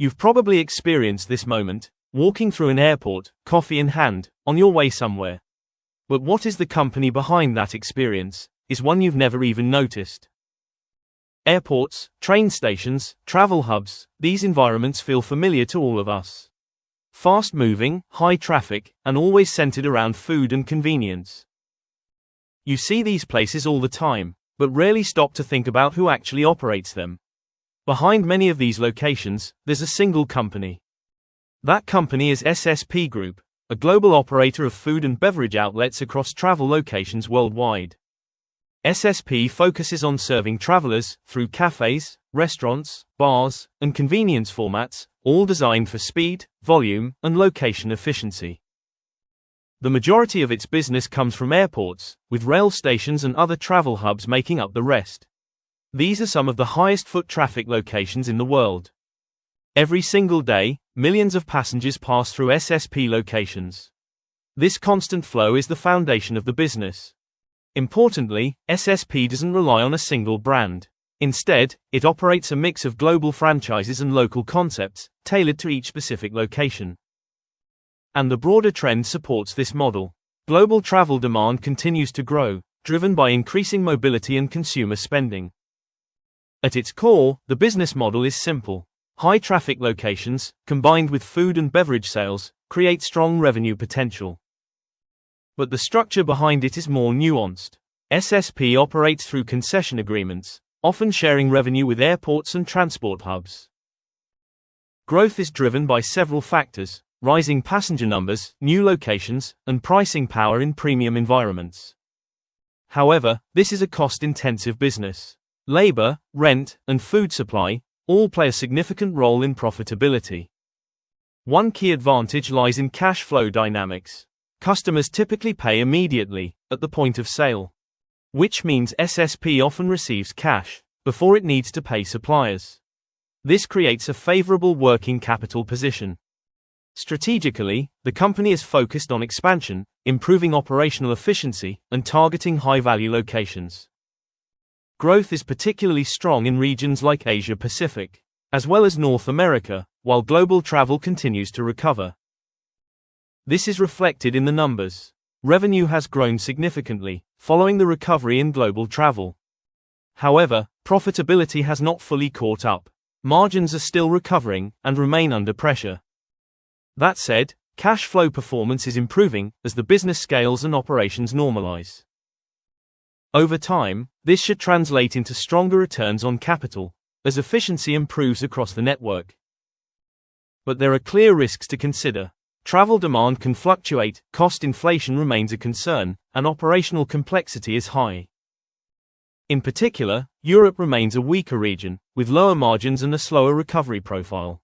You've probably experienced this moment, walking through an airport, coffee in hand, on your way somewhere. But what is the company behind that experience, is one you've never even noticed. Airports, train stations, travel hubs, these environments feel familiar to all of us. Fast-moving, high traffic, and always centered around food and convenience. You see these places all the time, but rarely stop to think about who actually operates them. Behind many of these locations, there's a single company. That company is SSP Group, a global operator of food and beverage outlets across travel locations worldwide. SSP focuses on serving travelers through cafes, restaurants, bars, and convenience formats, all designed for speed, volume, and location efficiency. The majority of its business comes from airports, with rail stations and other travel hubs making up the rest. These are some of the highest foot traffic locations in the world. Every single day, millions of passengers pass through SSP locations. This constant flow is the foundation of the business. Importantly, SSP doesn't rely on a single brand. Instead, it operates a mix of global franchises and local concepts, tailored to each specific location. And the broader trend supports this model. Global travel demand continues to grow, driven by increasing mobility and consumer spending. At its core, the business model is simple. High traffic locations, combined with food and beverage sales, create strong revenue potential. But the structure behind it is more nuanced. SSP operates through concession agreements, often sharing revenue with airports and transport hubs. Growth is driven by several factors: rising passenger numbers, new locations, and pricing power in premium environments. However, this is a cost-intensive business. Labor, rent, and food supply all play a significant role in profitability. One key advantage lies in cash flow dynamics. Customers typically pay immediately, at the point of sale. Which means SSP often receives cash before it needs to pay suppliers. This creates a favorable working capital position. Strategically, the company is focused on expansion, improving operational efficiency, and targeting high-value locations. Growth is particularly strong in regions like Asia-Pacific, as well as North America, while global travel continues to recover. This is reflected in the numbers. Revenue has grown significantly, following the recovery in global travel. However, profitability has not fully caught up. Margins are still recovering and remain under pressure. That said, cash flow performance is improving as the business scales and operations normalize. Over time, this should translate into stronger returns on capital, as efficiency improves across the network. But there are clear risks to consider. Travel demand can fluctuate, cost inflation remains a concern, and operational complexity is high. In particular, Europe remains a weaker region, with lower margins and a slower recovery profile.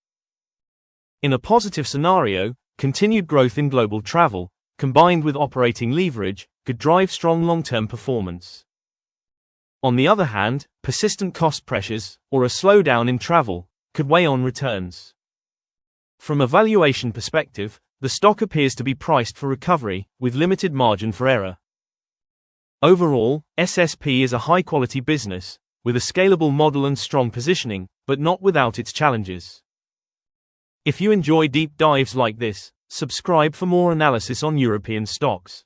In a positive scenario, continued growth in global travel, combined with operating leverage, could drive strong long-term performance. On the other hand, persistent cost pressures, or a slowdown in travel, could weigh on returns. From a valuation perspective, the stock appears to be priced for recovery, with limited margin for error. Overall, SSP is a high-quality business, with a scalable model and strong positioning, but not without its challenges. If you enjoy deep dives like this, subscribe for more analysis on European stocks.